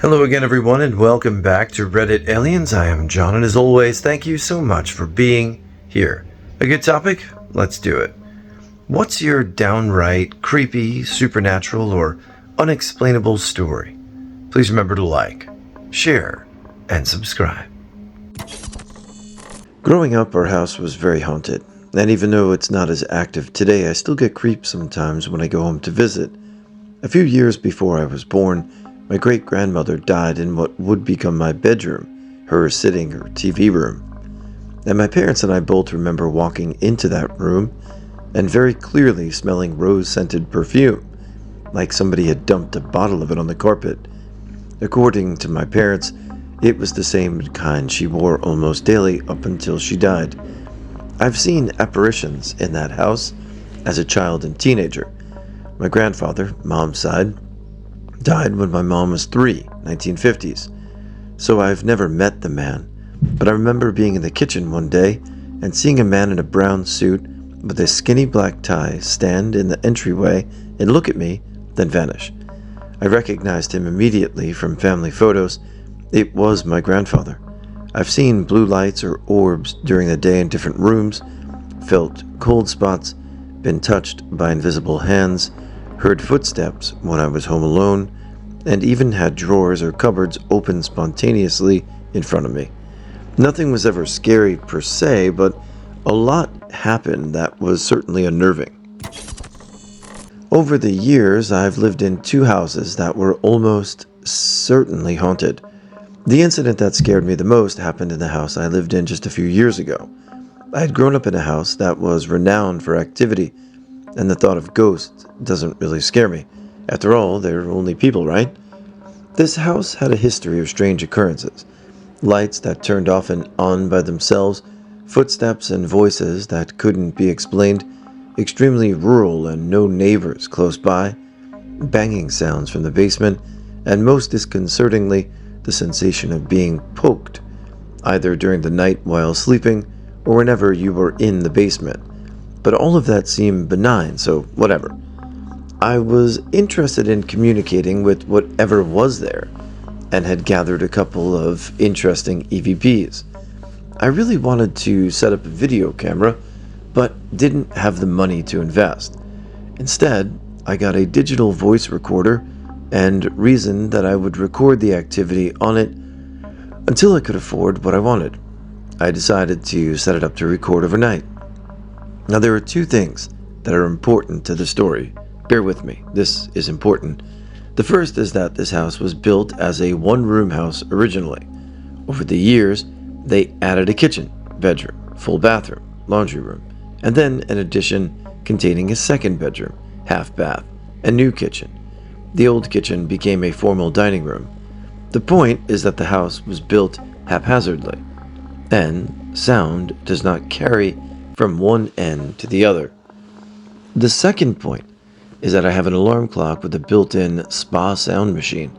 Hello again, everyone, and welcome back to Reddit Aliens. I am John, and as always, thank you so much for being here. A good topic? Let's do it. What's your downright creepy, supernatural, or unexplainable story? Please remember to like, share, and subscribe. Growing up, our house was very haunted, and even though it's not as active today, I still get creeps sometimes when I go home to visit. A few years before I was born, my great-grandmother died in what would become my bedroom, her sitting or TV room. And my parents and I both remember walking into that room and very clearly smelling rose-scented perfume, like somebody had dumped a bottle of it on the carpet. According to my parents, it was the same kind she wore almost daily up until she died. I've seen apparitions in that house as a child and teenager. My grandfather, mom's side, died when my mom was 3, 1950s. So I've never met the man, but I remember being in the kitchen one day and seeing a man in a brown suit with a skinny black tie stand in the entryway and look at me, then vanish. I recognized him immediately from family photos. It was my grandfather. I've seen blue lights or orbs during the day in different rooms, felt cold spots, been touched by invisible hands, heard footsteps when I was home alone, and even had drawers or cupboards open spontaneously in front of me. Nothing was ever scary per se, but a lot happened that was certainly unnerving. Over the years, I've lived in 2 houses that were almost certainly haunted. The incident that scared me the most happened in the house I lived in just a few years ago. I had grown up in a house that was renowned for activity, and the thought of ghosts doesn't really scare me. After all, they're only people, right? This house had a history of strange occurrences. Lights that turned off and on by themselves, footsteps and voices that couldn't be explained, extremely rural and no neighbors close by, banging sounds from the basement, and most disconcertingly, the sensation of being poked, either during the night while sleeping or whenever you were in the basement. But all of that seemed benign, so whatever. I was interested in communicating with whatever was there, and had gathered a couple of interesting EVPs. I really wanted to set up a video camera, but didn't have the money to invest. Instead, I got a digital voice recorder and reasoned that I would record the activity on it until I could afford what I wanted. I decided to set it up to record overnight. Now, there are 2 things that are important to the story. Bear with me, this is important. The first is that this house was built as a 1-room house originally. Over the years, they added a kitchen, bedroom, full bathroom, laundry room, and then an addition containing a 2nd bedroom, half bath, and new kitchen. The old kitchen became a formal dining room. The point is that the house was built haphazardly, and sound does not carry from one end to the other. The second point is that I have an alarm clock with a built-in spa sound machine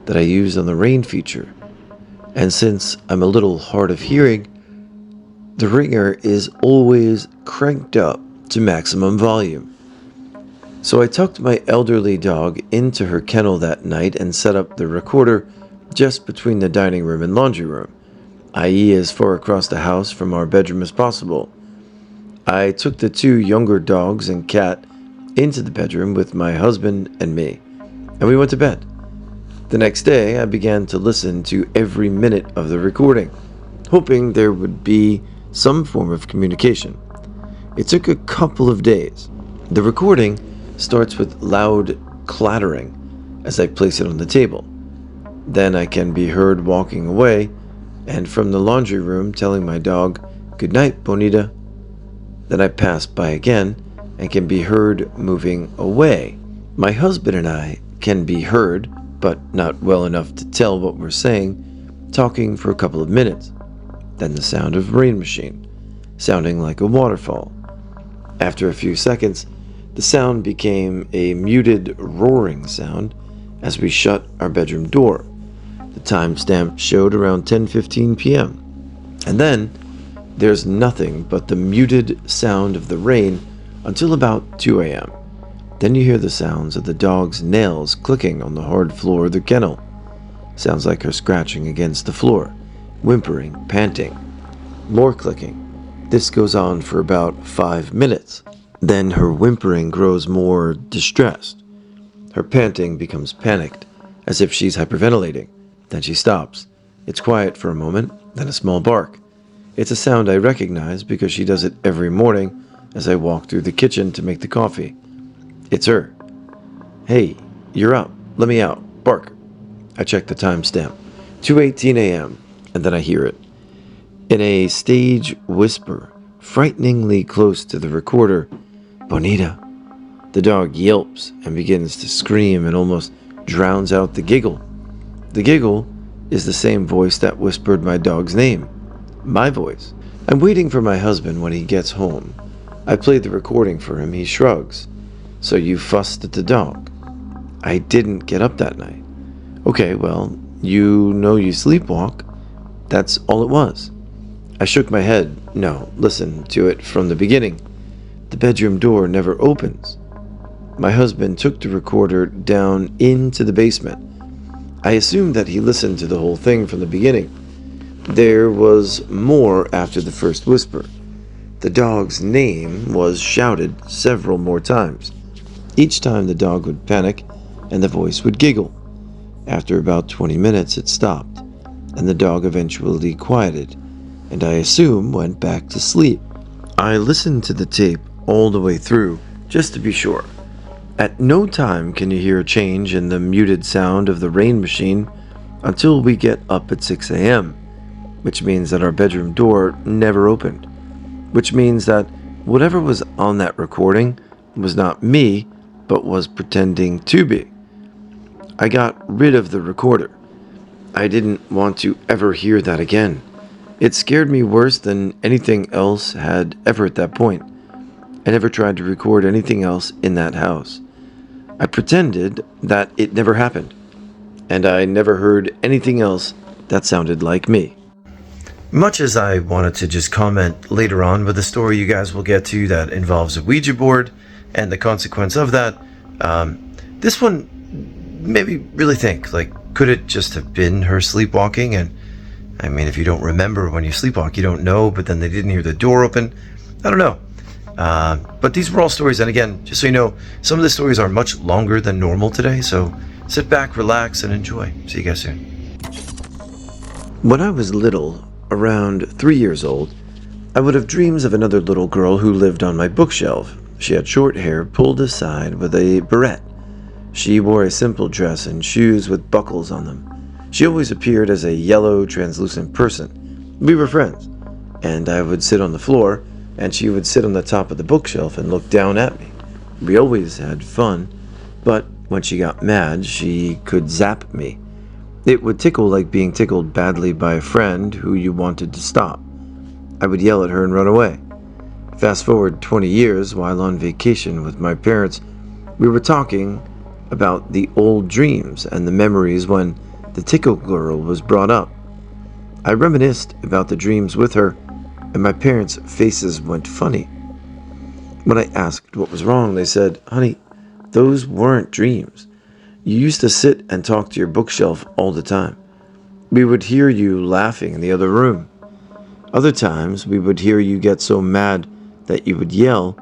that I use on the rain feature. And since I'm a little hard of hearing, the ringer is always cranked up to maximum volume. So I tucked my elderly dog into her kennel that night and set up the recorder just between the dining room and laundry room, i.e. as far across the house from our bedroom as possible. I took the 2 younger dogs and cat into the bedroom with my husband and me, and we went to bed. The next day, I began to listen to every minute of the recording, hoping there would be some form of communication. It took a couple of days. The recording starts with loud clattering as I place it on the table. Then I can be heard walking away, and from the laundry room telling my dog, "Good night, Bonita." Then I pass by again and can be heard moving away. My husband and I can be heard, but not well enough to tell what we're saying, talking for a couple of minutes. Then the sound of rain machine, sounding like a waterfall. After a few seconds, the sound became a muted roaring sound as we shut our bedroom door. The timestamp showed around 10:15 p.m. And then there's nothing but the muted sound of the rain until about 2 a.m. Then you hear the sounds of the dog's nails clicking on the hard floor of the kennel. Sounds like her scratching against the floor, whimpering, panting. More clicking. This goes on for about 5 minutes. Then her whimpering grows more distressed. Her panting becomes panicked, as if she's hyperventilating. Then she stops. It's quiet for a moment, then a small bark. It's a sound I recognize because she does it every morning as I walk through the kitchen to make the coffee. It's her. Hey, you're up. Let me out. Bark. I check the timestamp. 2:18 a.m. And then I hear it. In a stage whisper, frighteningly close to the recorder, Bonita. The dog yelps and begins to scream and almost drowns out the giggle. The giggle is the same voice that whispered my dog's name. My voice. I'm waiting for my husband when he gets home. I played the recording for him. He shrugs. So you fussed at the dog. I didn't get up that night. Okay, well, you know you sleepwalk. That's all it was. I shook my head. No, listen to it from the beginning. The bedroom door never opens. My husband took the recorder down into the basement. I assumed that he listened to the whole thing from the beginning. There was more after the first whisper. The dog's name was shouted several more times. Each time the dog would panic and the voice would giggle. After about 20 minutes it stopped, and the dog eventually quieted, and I assume went back to sleep. I listened to the tape all the way through, just to be sure. At no time can you hear a change in the muted sound of the rain machine until we get up at 6 a.m., which means that our bedroom door never opened, which means that whatever was on that recording was not me, but was pretending to be. I got rid of the recorder. I didn't want to ever hear that again. It scared me worse than anything else had ever at that point. I never tried to record anything else in that house. I pretended that it never happened, and I never heard anything else that sounded like me. Much as I wanted to just comment later on with a story you guys will get to that involves a Ouija board and the consequence of that, this one made me really think, like, could it just have been her sleepwalking? And I mean, if you don't remember when you sleepwalk, you don't know, but then they didn't hear the door open. I don't know. But these were all stories, and again, just so you know, some of the stories are much longer than normal today, so sit back, relax, and enjoy. See you guys soon. When I was little, around 3 years old, I would have dreams of another little girl who lived on my bookshelf. She had short hair pulled aside with a barrette. She wore a simple dress and shoes with buckles on them. She always appeared as a yellow, translucent person. We were friends, and I would sit on the floor, and she would sit on the top of the bookshelf and look down at me. We always had fun, but when she got mad, she could zap me. It would tickle like being tickled badly by a friend who you wanted to stop. I would yell at her and run away. Fast forward 20 years, while on vacation with my parents, we were talking about the old dreams and the memories when the tickle girl was brought up. I reminisced about the dreams with her, and my parents' faces went funny. When I asked what was wrong, they said, "Honey, those weren't dreams. You used to sit and talk to your bookshelf all the time. We would hear you laughing in the other room. Other times, we would hear you get so mad that you would yell,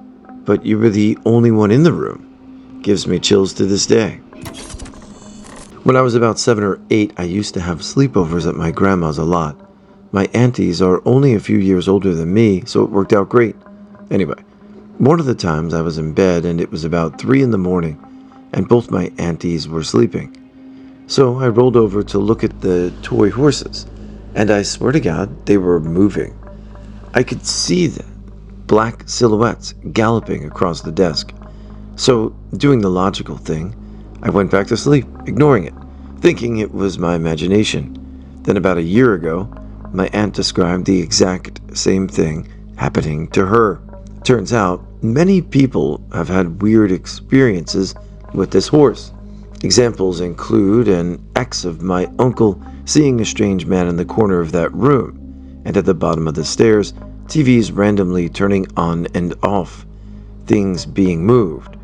but you were the only one in the room." Gives me chills to this day. When I was about 7 or 8, I used to have sleepovers at my grandma's a lot. My aunties are only a few years older than me, so it worked out great. Anyway, one of the times I was in bed and it was about 3 in the morning, and both my aunties were sleeping. So I rolled over to look at the toy horses, and I swear to God, they were moving. I could see them, black silhouettes galloping across the desk. So, doing the logical thing, I went back to sleep, ignoring it, thinking it was my imagination. Then about a year ago, my aunt described the exact same thing happening to her. Turns out, many people have had weird experiences with this horse. Examples include an ex of my uncle seeing a strange man in the corner of that room, and at the bottom of the stairs, TVs randomly turning on and off, things being moved,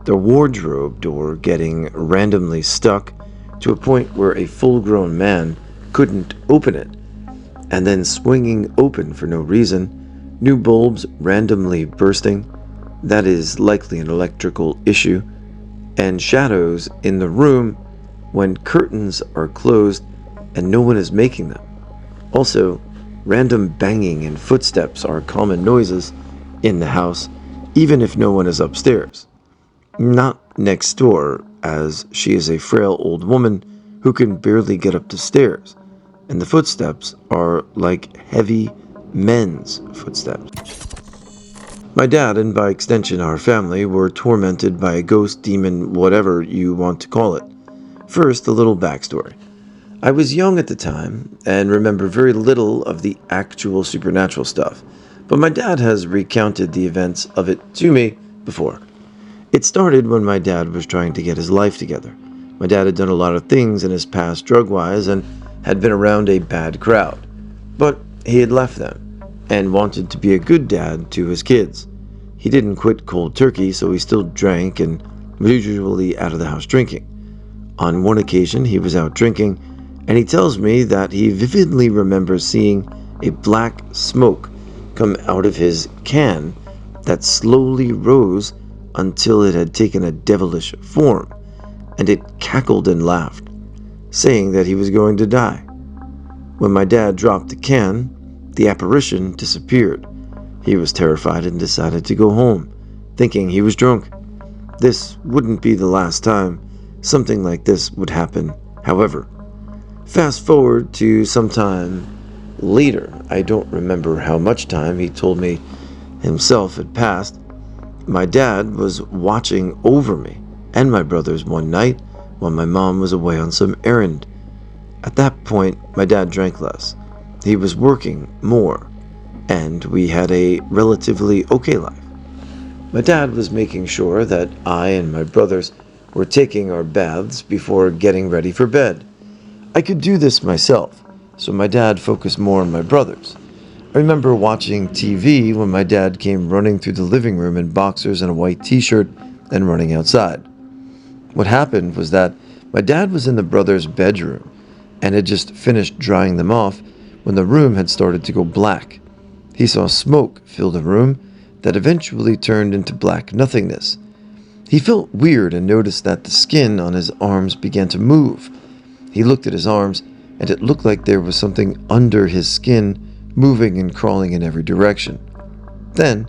the wardrobe door getting randomly stuck, to a point where a full-grown man couldn't open it, and then swinging open for no reason, new bulbs randomly bursting, that is likely an electrical issue, and shadows in the room when curtains are closed and no one is making them. Also, random banging and footsteps are common noises in the house, even if no one is upstairs. Not next door, as she is a frail old woman who can barely get up the stairs, and the footsteps are like heavy men's footsteps. My dad, and by extension our family, were tormented by a ghost, demon, whatever you want to call it. First, a little backstory. I was young at the time and remember very little of the actual supernatural stuff, but my dad has recounted the events of it to me before. It started when my dad was trying to get his life together. My dad had done a lot of things in his past drug-wise and had been around a bad crowd, but he had left them and wanted to be a good dad to his kids. He didn't quit cold turkey, so he still drank and was usually out of the house drinking. On one occasion, he was out drinking, and he tells me that he vividly remembers seeing a black smoke come out of his can that slowly rose until it had taken a devilish form, and it cackled and laughed, saying that he was going to die. When my dad dropped the can, the apparition disappeared. He was terrified and decided to go home, thinking he was drunk. This wouldn't be the last time something like this would happen, however. Fast forward to some time later. I don't remember how much time he told me himself had passed. My dad was watching over me and my brothers one night while my mom was away on some errand. At that point, my dad drank less. He was working more, and we had a relatively okay life. My dad was making sure that I and my brothers were taking our baths before getting ready for bed. I could do this myself, so my dad focused more on my brothers. I remember watching TV when my dad came running through the living room in boxers and a white t-shirt and running outside. What happened was that my dad was in the brothers' bedroom and had just finished drying them off when the room had started to go black. He saw smoke fill the room that eventually turned into black nothingness. He felt weird and noticed that the skin on his arms began to move. He looked at his arms, and it looked like there was something under his skin moving and crawling in every direction. Then,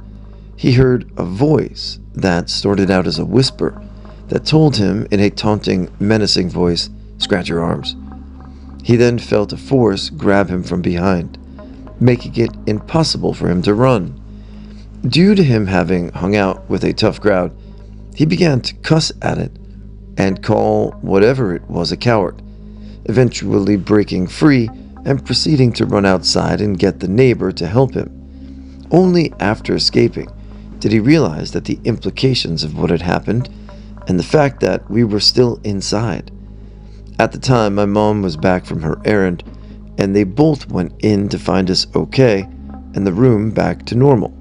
he heard a voice that started out as a whisper that told him in a taunting, menacing voice, "Scratch your arms." He then felt a force grab him from behind, making it impossible for him to run. Due to him having hung out with a tough crowd, he began to cuss at it and call whatever it was a coward, eventually breaking free and proceeding to run outside and get the neighbor to help him. Only after escaping did he realize that the implications of what had happened and the fact that we were still inside. At the time, my mom was back from her errand, and they both went in to find us okay and the room back to normal.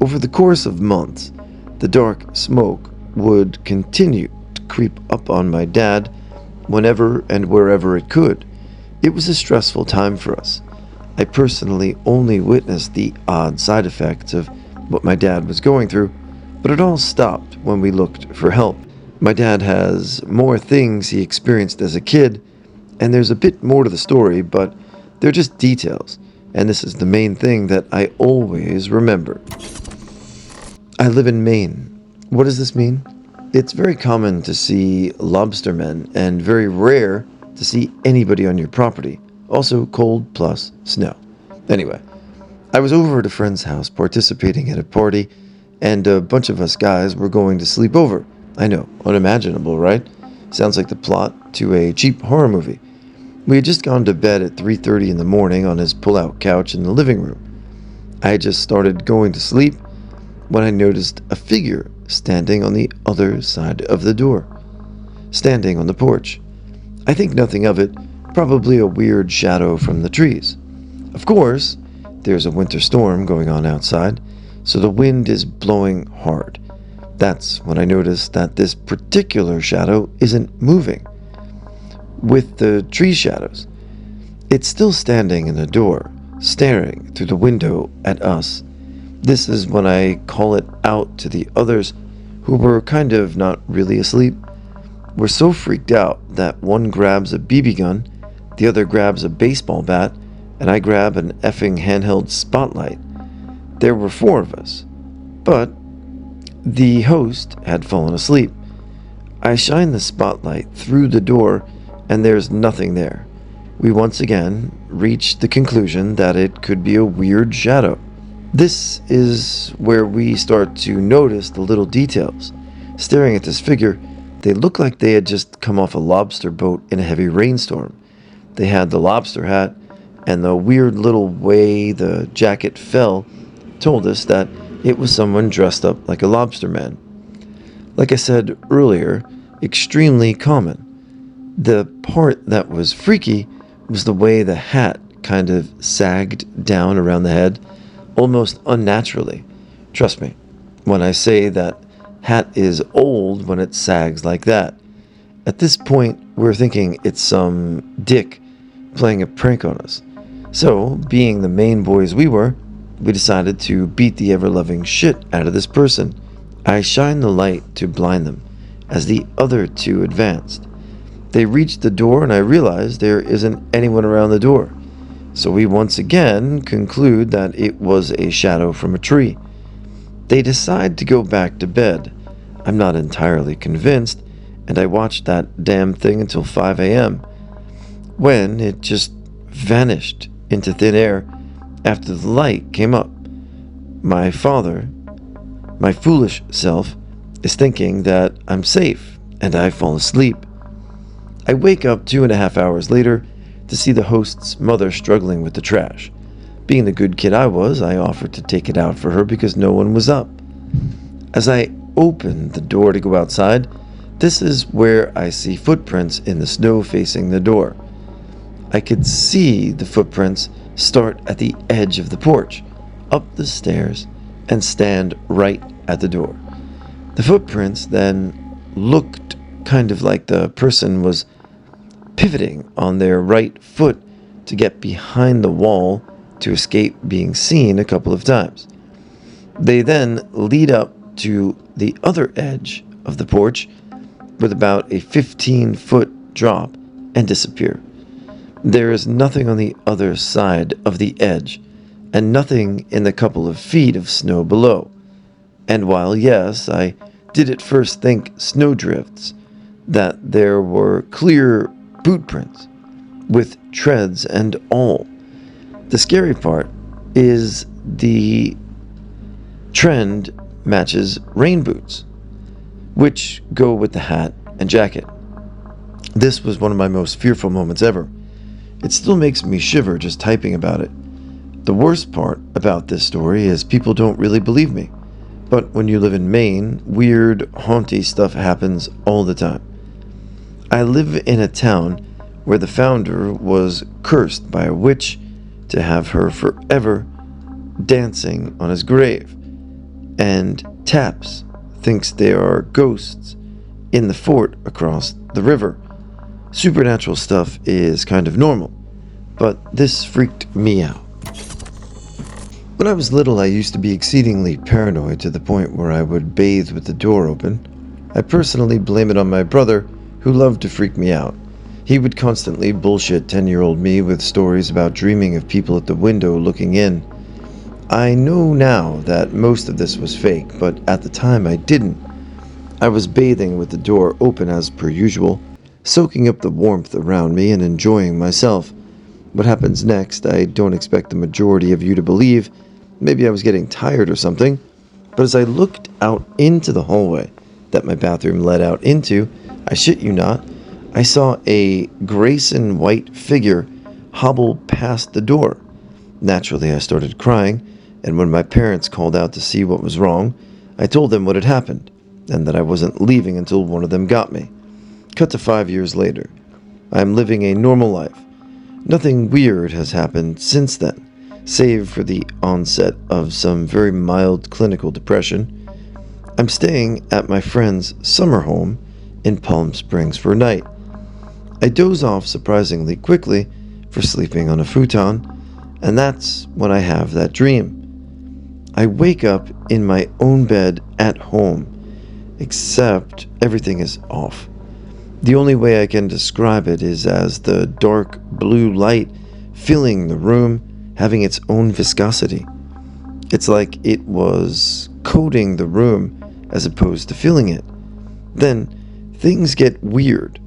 Over the course of months, the dark smoke would continue to creep up on my dad whenever and wherever it could. It was a stressful time for us. I personally only witnessed the odd side effects of what my dad was going through, but it all stopped when we looked for help. My dad has more things he experienced as a kid, and there's a bit more to the story, but they're just details, and this is the main thing that I always remember. I live in Maine. What does this mean? It's very common to see lobstermen, and very rare to see anybody on your property. Also cold plus snow. Anyway, I was over at a friend's house participating at a party, and a bunch of us guys were going to sleep over. I know, unimaginable, right? Sounds like the plot to a cheap horror movie. We had just gone to bed at 3:30 in the morning on his pull-out couch in the living room. I had just started going to sleep when I noticed a figure standing on the other side of the door, standing on the porch. I think nothing of it, probably a weird shadow from the trees. Of course, there's a winter storm going on outside, so the wind is blowing hard. That's when I noticed that this particular shadow isn't moving. with the tree shadows. It's still standing in the door, staring through the window at us. This is when I call it out to the others, who were kind of not really asleep. We're so freaked out that one grabs a BB gun, the other grabs a baseball bat, and I grab an effing handheld spotlight. There were 4 of us, but the host had fallen asleep. I shine the spotlight through the door, and there's nothing there. We once again reach the conclusion that it could be a weird shadow. This is where we start to notice the little details. Staring at this figure, they look like they had just come off a lobster boat in a heavy rainstorm. They had the lobster hat, and the weird little way the jacket fell told us that it was someone dressed up like a lobster man. Like I said earlier, extremely common. The part that was freaky was the way the hat kind of sagged down around the head, almost unnaturally. Trust me when I say that hat is old when it sags like that. At this point, we're thinking it's some dick playing a prank on us. So, being the main boys we were, we decided to beat the ever-loving shit out of this person. I shined the light to blind them as the other 2 advanced. They reached the door and I realized there isn't anyone around the door. So we once again conclude that it was a shadow from a tree. They decide to go back to bed. I'm not entirely convinced, and I watched that damn thing until 5 a.m. when it just vanished into thin air after the light came up. My father, my foolish self, is thinking that I'm safe and I fall asleep. I wake up 2.5 hours later to see the host's mother struggling with the trash. Being the good kid I was, I offered to take it out for her because no one was up. As I open the door to go outside, this is where I see footprints in the snow facing the door. I could see the footprints start at the edge of the porch, up the stairs, and stand right at the door. The footprints then looked kind of like the person was pivoting on their right foot to get behind the wall to escape being seen a couple of times. They then lead up to the other edge of the porch with about a 15-foot drop and disappear. There is nothing on the other side of the edge, and nothing in the couple of feet of snow below. And while, yes, I did at first think snowdrifts, that there were clear boot prints with treads and all. The scary part is the trend matches rain boots, which go with the hat and jacket. This was one of my most fearful moments ever. It still makes me shiver just typing about it. The worst part about this story is people don't really believe me. But when you live in Maine, weird, haunty stuff happens all the time. I live in a town where the founder was cursed by a witch to have her forever dancing on his grave, and Taps thinks there are ghosts in the fort across the river. Supernatural stuff is kind of normal, but this freaked me out. When I was little, I used to be exceedingly paranoid to the point where I would bathe with the door open. I personally blame it on my brother, who loved to freak me out. He would constantly bullshit 10-year-old me with stories about dreaming of people at the window looking in. I know now that most of this was fake, but at the time I didn't. I was bathing with the door open as per usual, soaking up the warmth around me and enjoying myself. What happens next, I don't expect the majority of you to believe. Maybe I was getting tired or something. But as I looked out into the hallway that my bathroom led out into, I shit you not, I saw a Grayson white figure hobble past the door. Naturally, I started crying, and when my parents called out to see what was wrong, I told them what had happened, and that I wasn't leaving until one of them got me. Cut to 5 years later. I am living a normal life. Nothing weird has happened since then, save for the onset of some very mild clinical depression. I'm staying at my friend's summer home in Palm Springs for a night. I doze off surprisingly quickly for sleeping on a futon, and that's when I have that dream. I wake up in my own bed at home, except everything is off. The only way I can describe it is as the dark blue light filling the room, having its own viscosity. It's like it was coating the room as opposed to filling it. Then things get weird.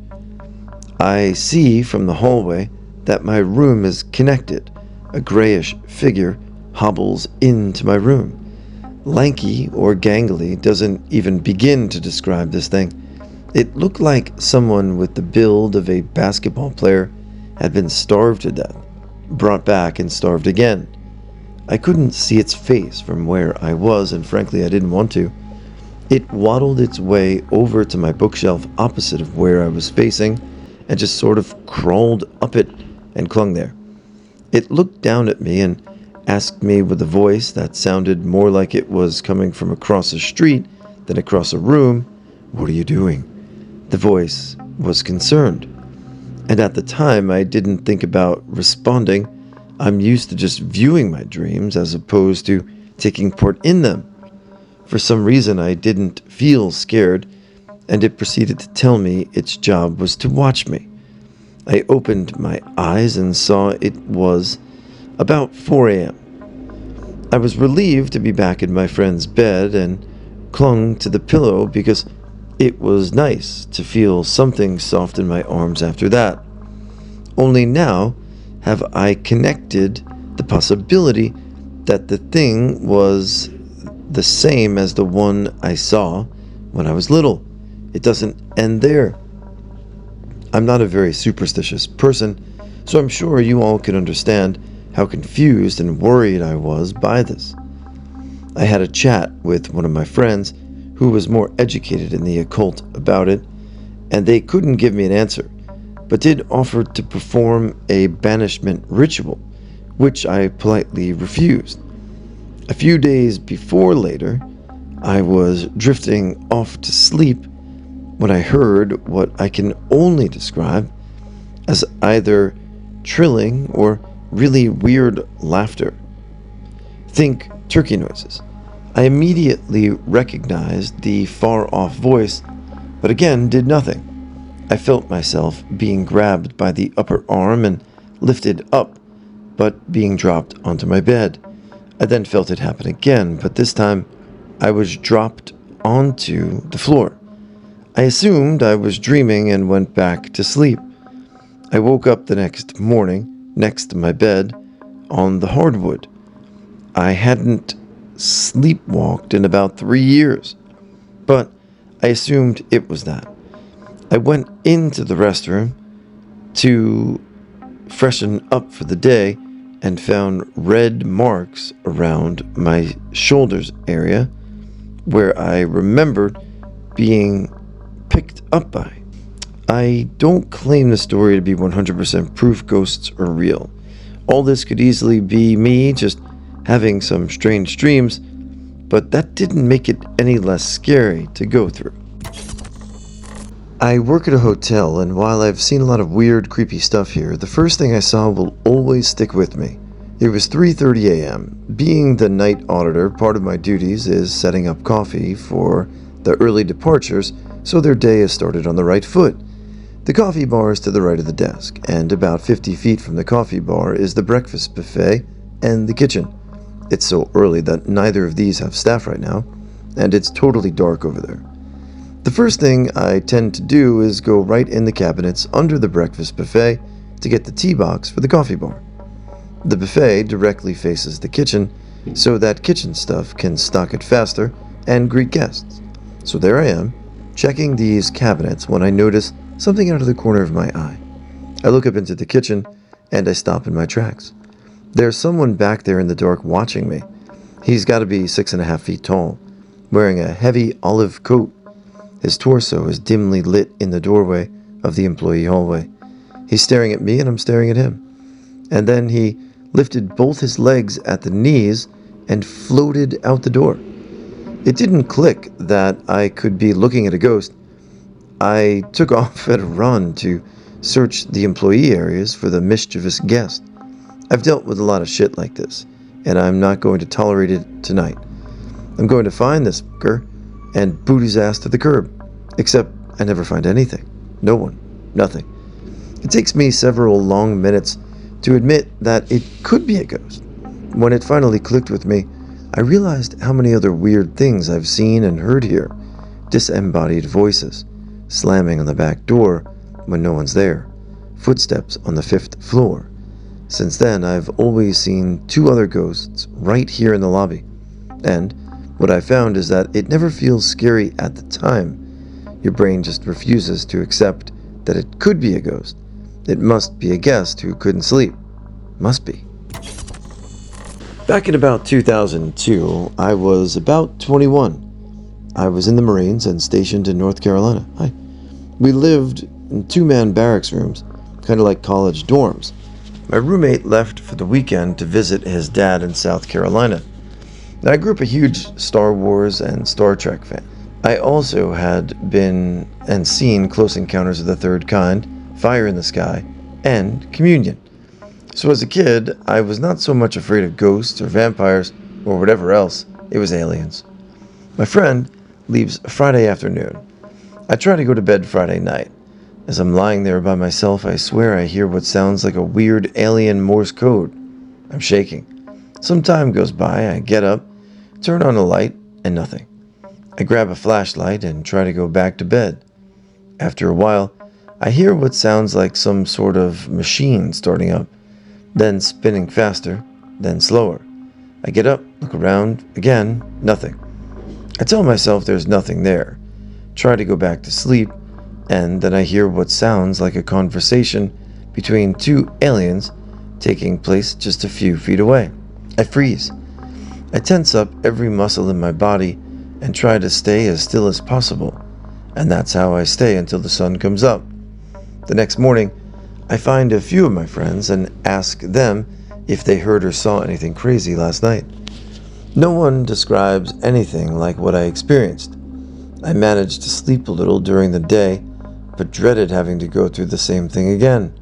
I see from the hallway that my room is connected. A grayish figure hobbles into my room. Lanky or gangly doesn't even begin to describe this thing. It looked like someone with the build of a basketball player had been starved to death, brought back and starved again. I couldn't see its face from where I was, and frankly I didn't want to. It waddled its way over to my bookshelf opposite of where I was facing and just sort of crawled up it and clung there. It looked down at me and asked me with a voice that sounded more like it was coming from across a street than across a room, "What are you doing?" The voice was concerned. And at the time, I didn't think about responding. I'm used to just viewing my dreams as opposed to taking part in them. For some reason, I didn't feel scared, and it proceeded to tell me its job was to watch me. I opened my eyes and saw it was about 4 a.m. I was relieved to be back in my friend's bed and clung to the pillow because it was nice to feel something soft in my arms after that. Only now have I connected the possibility that the thing was the same as the one I saw when I was little. It doesn't end there. I'm not a very superstitious person, so I'm sure you all can understand how confused and worried I was by this. I had a chat with one of my friends who was more educated in the occult about it, and they couldn't give me an answer, but did offer to perform a banishment ritual, which I politely refused. A few days before later, I was drifting off to sleep when I heard what I can only describe as either trilling or really weird laughter. Think turkey noises. I immediately recognized the far-off voice, but again did nothing. I felt myself being grabbed by the upper arm and lifted up, but being dropped onto my bed. I then felt it happen again, but this time I was dropped onto the floor. I assumed I was dreaming and went back to sleep. I woke up the next morning, next to my bed, on the hardwood. I hadn't sleepwalked in about 3 years, but I assumed it was that. I went into the restroom to freshen up for the day and found red marks around my shoulders area where I remembered being picked up by. I don't claim the story to be 100% proof ghosts are real. All this could easily be me just having some strange dreams, but that didn't make it any less scary to go through. I work at a hotel, and while I've seen a lot of weird, creepy stuff here, the first thing I saw will always stick with me. It was 3:30 a.m. Being the night auditor, part of my duties is setting up coffee for the early departures so their day is started on the right foot. The coffee bar is to the right of the desk, and about 50 feet from the coffee bar is the breakfast buffet and the kitchen. It's so early that neither of these have staff right now, and it's totally dark over there. The first thing I tend to do is go right in the cabinets under the breakfast buffet to get the tea box for the coffee bar. The buffet directly faces the kitchen, so that kitchen stuff can stock it faster and greet guests. So there I am, checking these cabinets when I notice something out of the corner of my eye. I look up into the kitchen, and I stop in my tracks. There's someone back there in the dark watching me. He's got to be 6.5 feet tall, wearing a heavy olive coat. His torso is dimly lit in the doorway of the employee hallway. He's staring at me, and I'm staring at him. And then he lifted both his legs at the knees and floated out the door. It didn't click that I could be looking at a ghost. I took off at a run to search the employee areas for the mischievous guest. I've dealt with a lot of shit like this, and I'm not going to tolerate it tonight. I'm going to find this fucker and boot his ass to the curb. Except I never find anything. No one. Nothing. It takes me several long minutes to admit that it could be a ghost. When it finally clicked with me, I realized how many other weird things I've seen and heard here. Disembodied voices, slamming on the back door when no one's there, footsteps on the 5th floor. Since then, I've always seen 2 other ghosts right here in the lobby. And what I found is that it never feels scary at the time. Your brain just refuses to accept that it could be a ghost. It must be a guest who couldn't sleep. Must be. Back in about 2002, I was about 21. I was in the Marines and stationed in North Carolina. We lived in 2-man barracks rooms, kind of like college dorms. My roommate left for the weekend to visit his dad in South Carolina. Now, I grew up a huge Star Wars and Star Trek fan. I also had been and seen Close Encounters of the Third Kind, Fire in the Sky, and Communion. So as a kid, I was not so much afraid of ghosts or vampires or whatever else. It was aliens. My friend leaves Friday afternoon. I try to go to bed Friday night. As I'm lying there by myself, I swear I hear what sounds like a weird alien Morse code. I'm shaking. Some time goes by, I get up, turn on a light, and nothing. I grab a flashlight and try to go back to bed. After a while, I hear what sounds like some sort of machine starting up, then spinning faster, then slower. I get up, look around, again, nothing. I tell myself there's nothing there, try to go back to sleep, and then I hear what sounds like a conversation between 2 aliens taking place just a few feet away. I freeze. I tense up every muscle in my body and try to stay as still as possible, and that's how I stay until the sun comes up. The next morning, I find a few of my friends and ask them if they heard or saw anything crazy last night. No one describes anything like what I experienced. I managed to sleep a little during the day, but dreaded having to go through the same thing again.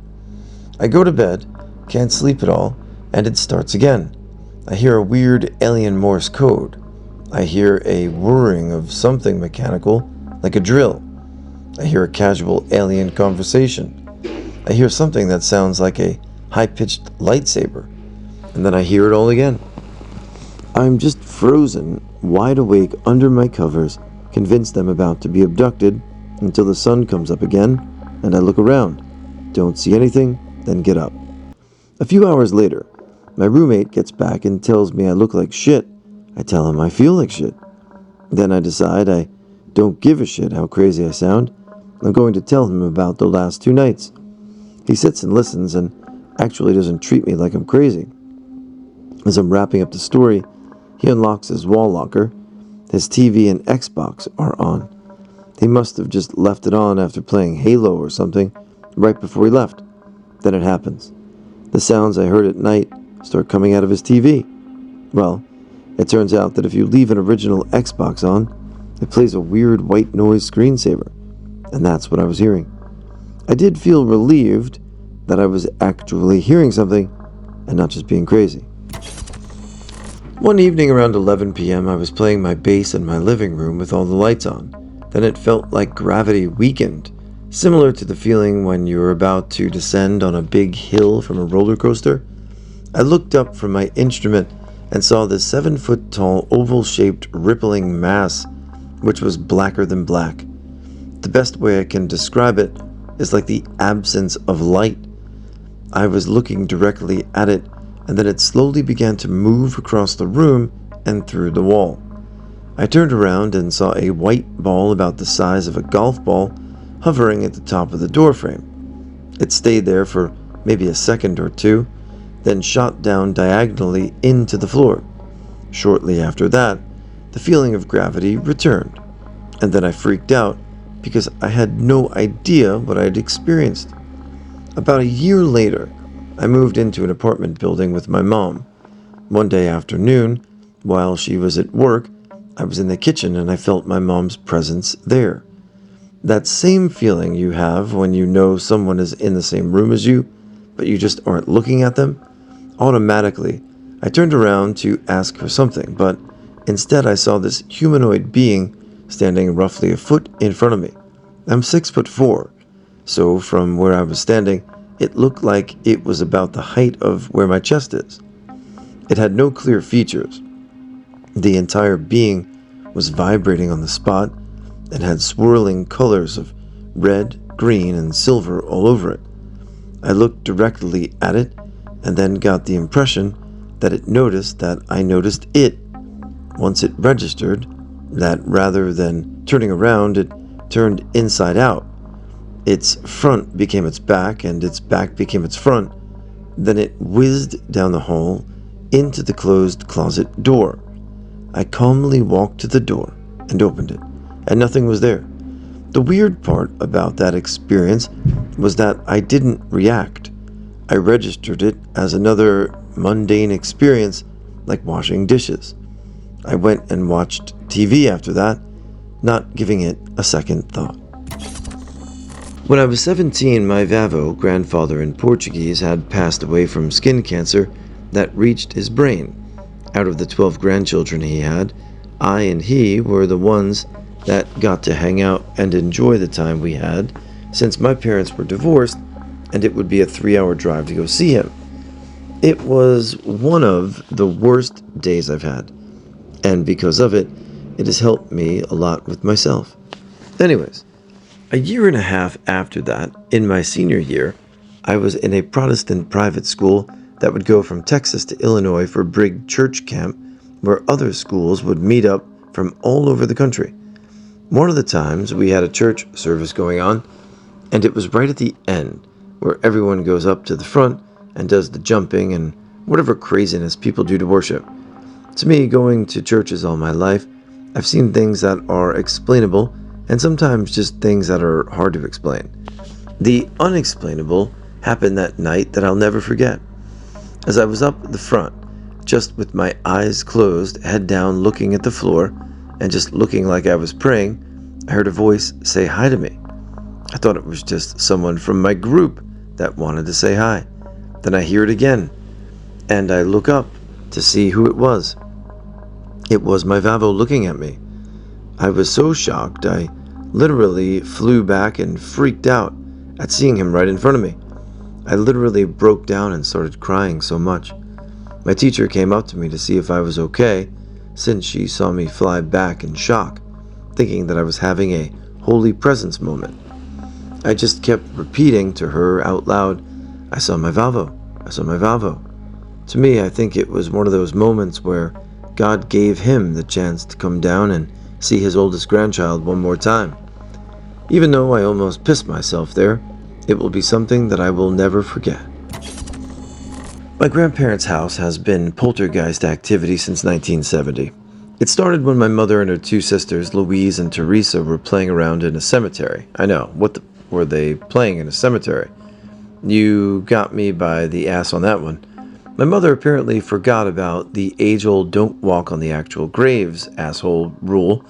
I go to bed, can't sleep at all, and it starts again. I hear a weird alien Morse code. I hear a whirring of something mechanical, like a drill. I hear a casual alien conversation. I hear something that sounds like a high-pitched lightsaber, and then I hear it all again. I'm just frozen, wide awake under my covers, convinced I'm about to be abducted, until the sun comes up again, and I look around. Don't see anything, then get up. A few hours later, my roommate gets back and tells me I look like shit. I tell him I feel like shit. Then I decide I don't give a shit how crazy I sound. I'm going to tell him about the last 2 nights. He sits and listens and actually doesn't treat me like I'm crazy. As I'm wrapping up the story, he unlocks his wall locker. His TV and Xbox are on. He must have just left it on after playing Halo or something right before he left. Then it happens. The sounds I heard at night start coming out of his TV. Well, it turns out that if you leave an original Xbox on, it plays a weird white noise screensaver. And that's what I was hearing. I did feel relieved that I was actually hearing something and not just being crazy. One evening around 11 p.m., I was playing my bass in my living room with all the lights on. Then it felt like gravity weakened, similar to the feeling when you're about to descend on a big hill from a roller coaster. I looked up from my instrument and saw this 7-foot-tall, oval-shaped, rippling mass, which was blacker than black. The best way I can describe it is like the absence of light. I was looking directly at it, and then it slowly began to move across the room and through the wall. I turned around and saw a white ball about the size of a golf ball hovering at the top of the doorframe. It stayed there for maybe a second or 2, then shot down diagonally into the floor. Shortly after that, the feeling of gravity returned, and then I freaked out because I had no idea what I had experienced. About a year later, I moved into an apartment building with my mom. One day afternoon, while she was at work, I was in the kitchen and I felt my mom's presence there. That same feeling you have when you know someone is in the same room as you, but you just aren't looking at them. Automatically, I turned around to ask for something, but instead I saw this humanoid being standing roughly a foot in front of me. I'm 6'4", so from where I was standing, it looked like it was about the height of where my chest is. It had no clear features. The entire being was vibrating on the spot and had swirling colors of red, green, and silver all over it. I looked directly at it and then got the impression that it noticed that I noticed it. Once it registered that rather than turning around, it turned inside out. Its front became its back, and its back became its front. Then it whizzed down the hall into the closed closet door. I calmly walked to the door and opened it, and nothing was there. The weird part about that experience was that I didn't react. I registered it as another mundane experience, like washing dishes. I went and watched TV after that, not giving it a second thought. When I was 17, my vavo, grandfather in Portuguese, had passed away from skin cancer that reached his brain. Out of the 12 grandchildren he had, I and he were the ones that got to hang out and enjoy the time we had, since my parents were divorced and it would be a 3-hour drive to go see him. It was one of the worst days I've had, and because of it, it has helped me a lot with myself. Anyways, a year and a half after that, in my senior year, I was in a Protestant private school that would go from Texas to Illinois for Brig Church Camp, where other schools would meet up from all over the country. One of the times we had a church service going on, and it was right at the end, where everyone goes up to the front and does the jumping and whatever craziness people do to worship. To me, going to churches all my life, I've seen things that are explainable and sometimes just things that are hard to explain. The unexplainable happened that night that I'll never forget. As I was up the front, just with my eyes closed, head down, looking at the floor, and just looking like I was praying, I heard a voice say hi to me. I thought it was just someone from my group that wanted to say hi. Then I hear it again, and I look up to see who it was. It was my vavo looking at me. I was so shocked, I literally flew back and freaked out at seeing him right in front of me. I literally broke down and started crying so much. My teacher came up to me to see if I was okay, since she saw me fly back in shock, thinking that I was having a holy presence moment. I just kept repeating to her out loud, "I saw my vavo, I saw my vavo." To me, I think it was one of those moments where God gave him the chance to come down and see his oldest grandchild one more time. Even though I almost pissed myself there, it will be something that I will never forget. My grandparents' house has been poltergeist activity since 1970. It started when my mother and her 2 sisters, Louise and Teresa, were playing around in a cemetery. I know, were they playing in a cemetery? You got me by the ass on that one. My mother apparently forgot about the age-old don't walk on the actual graves asshole rule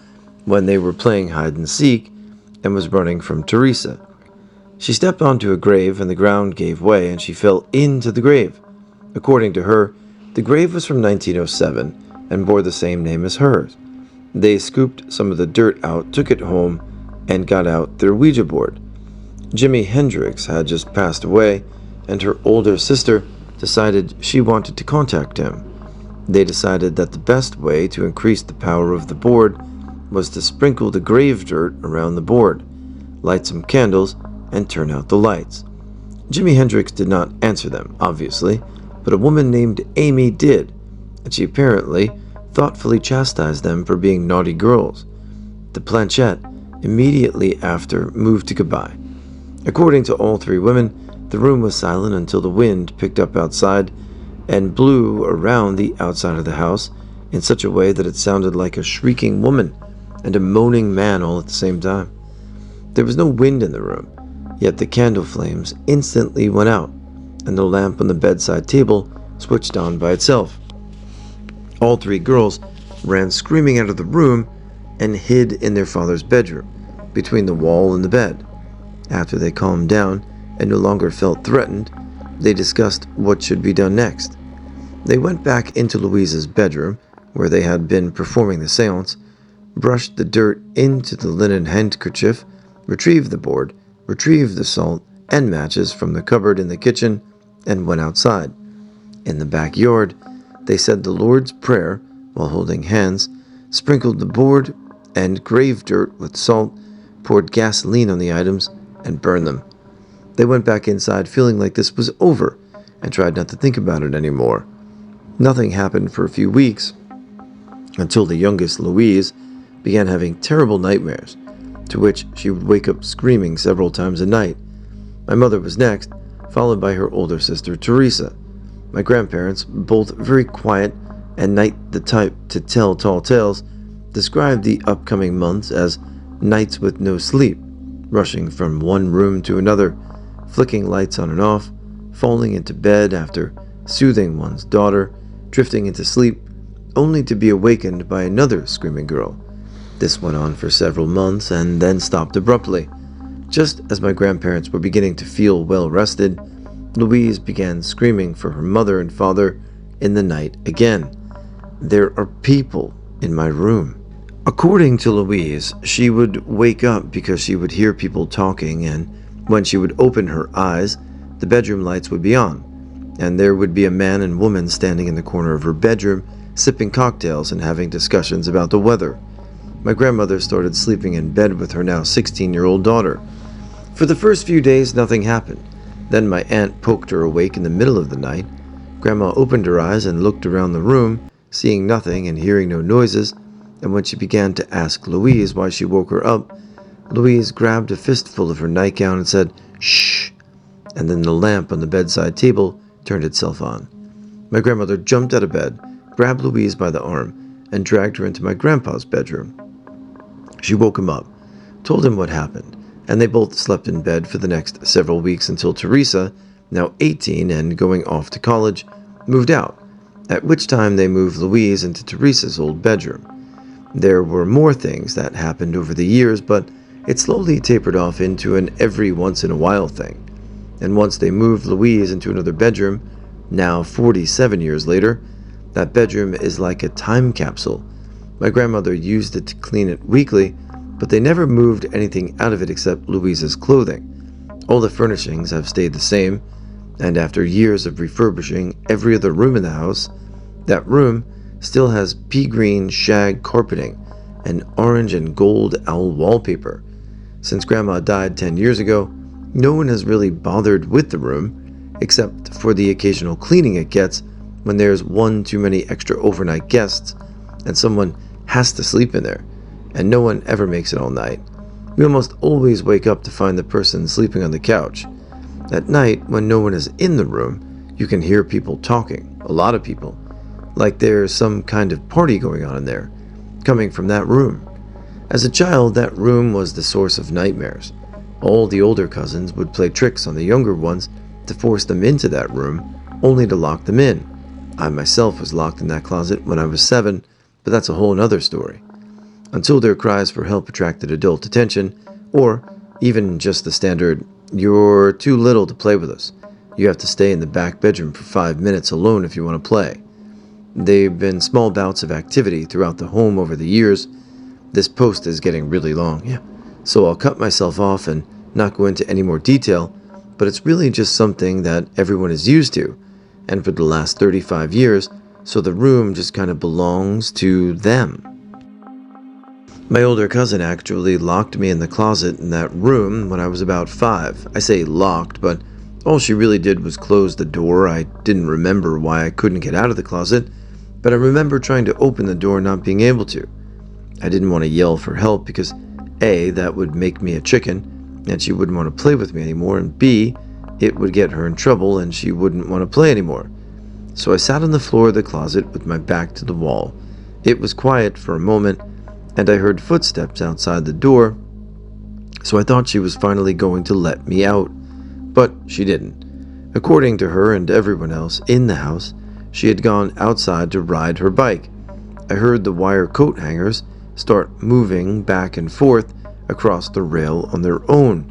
when they were playing hide and seek and was running from Teresa. She stepped onto a grave and the ground gave way and she fell into the grave. According to her, the grave was from 1907 and bore the same name as hers. They scooped some of the dirt out, took it home, and got out their Ouija board. Jimi Hendrix had just passed away, and her older sister decided she wanted to contact him. They decided that the best way to increase the power of the board was to sprinkle the grave dirt around the board, light some candles, and turn out the lights. Jimi Hendrix did not answer them, obviously, but a woman named Amy did, and she apparently thoughtfully chastised them for being naughty girls. The planchette immediately after moved to goodbye. According to all 3 women, the room was silent until the wind picked up outside and blew around the outside of the house in such a way that it sounded like a shrieking woman and a moaning man all at the same time. There was no wind in the room, yet the candle flames instantly went out, and the lamp on the bedside table switched on by itself. All 3 girls ran screaming out of the room and hid in their father's bedroom. between the wall and the bed. After they calmed down and no longer felt threatened, they discussed what should be done next. They went back into Louise's bedroom, where they had been performing the seance, brushed the dirt into the linen handkerchief, retrieved the board, retrieved the salt and matches from the cupboard in the kitchen, and went outside. In the backyard, they said the Lord's Prayer while holding hands, sprinkled the board and grave dirt with salt, poured gasoline on the items, and burned them. They went back inside feeling like this was over and tried not to think about it anymore. Nothing happened for a few weeks until the youngest, Louise, began having terrible nightmares, to which she would wake up screaming several times a night. My mother was next, followed by her older sister, Teresa. My grandparents, both very quiet and not the type to tell tall tales, described the upcoming months as nights with no sleep, rushing from one room to another, flicking lights on and off, falling into bed after soothing one's daughter, drifting into sleep, only to be awakened by another screaming girl. This went on for several months and then stopped abruptly. Just as my grandparents were beginning to feel well rested, Louise began screaming for her mother and father in the night again. "There are people in my room." According to Louise, she would wake up because she would hear people talking, and when she would open her eyes, the bedroom lights would be on, and there would be a man and woman standing in the corner of her bedroom, sipping cocktails and having discussions about the weather. My grandmother started sleeping in bed with her now 16-year-old daughter. For the first few days, nothing happened. Then my aunt poked her awake in the middle of the night. Grandma opened her eyes and looked around the room, seeing nothing and hearing no noises, and when she began to ask Louise why she woke her up, Louise grabbed a fistful of her nightgown and said, "Shh," and then the lamp on the bedside table turned itself on. My grandmother jumped out of bed, grabbed Louise by the arm, and dragged her into my grandpa's bedroom. She woke him up, told him what happened, and they both slept in bed for the next several weeks until Teresa, now 18 and going off to college, moved out, at which time they moved Louise into Teresa's old bedroom. There were more things that happened over the years, but it slowly tapered off into an every once in a while thing. And once they moved Louise into another bedroom, now 47 years later, that bedroom is like a time capsule. My grandmother used it to clean it weekly, but they never moved anything out of it except Louise's clothing. All the furnishings have stayed the same, and after years of refurbishing every other room in the house, that room still has pea green shag carpeting and orange and gold owl wallpaper. Since Grandma died 10 years ago, no one has really bothered with the room, except for the occasional cleaning it gets when there's one too many extra overnight guests and someone has to sleep in there, and no one ever makes it all night. We almost always wake up to find the person sleeping on the couch. At night, when no one is in the room, you can hear people talking, a lot of people, like there's some kind of party going on in there, coming from that room. As a child, that room was the source of nightmares. All the older cousins would play tricks on the younger ones to force them into that room, only to lock them in. I myself was locked in that closet when I was 7, but that's a whole other story. Until their cries for help attracted adult attention, or even just the standard, "You're too little to play with us. You have to stay in the back bedroom for 5 minutes alone if you want to play." They've been small bouts of activity throughout the home over the years. This post is getting really long, so I'll cut myself off and not go into any more detail, but it's really just something that everyone is used to, and for the last 35 years, so the room just kind of belongs to them. My older cousin actually locked me in the closet in that room when I was about 5. I say locked, but all she really did was close the door. I didn't remember why I couldn't get out of the closet, but I remember trying to open the door not being able to. I didn't want to yell for help because A, that would make me a chicken, and she wouldn't want to play with me anymore, and B, it would get her in trouble and she wouldn't want to play anymore. So I sat on the floor of the closet with my back to the wall. It was quiet for a moment, and I heard footsteps outside the door, so I thought she was finally going to let me out. But she didn't. According to her and everyone else in the house, she had gone outside to ride her bike. I heard the wire coat hangers start moving back and forth across the rail on their own,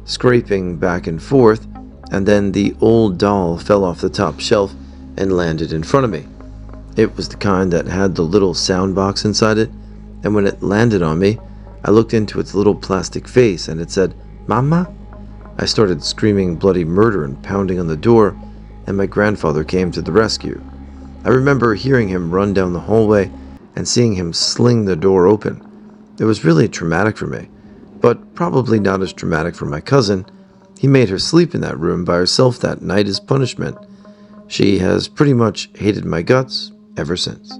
scraping back and forth, and then the old doll fell off the top shelf and landed in front of me. It was the kind that had the little sound box inside it, and when it landed on me, I looked into its little plastic face and it said, "Mama?" I started screaming bloody murder and pounding on the door, and my grandfather came to the rescue. I remember hearing him run down the hallway and seeing him sling the door open. It was really traumatic for me, but probably not as traumatic for my cousin. He made her sleep in that room by herself that night as punishment. She has pretty much hated my guts ever since.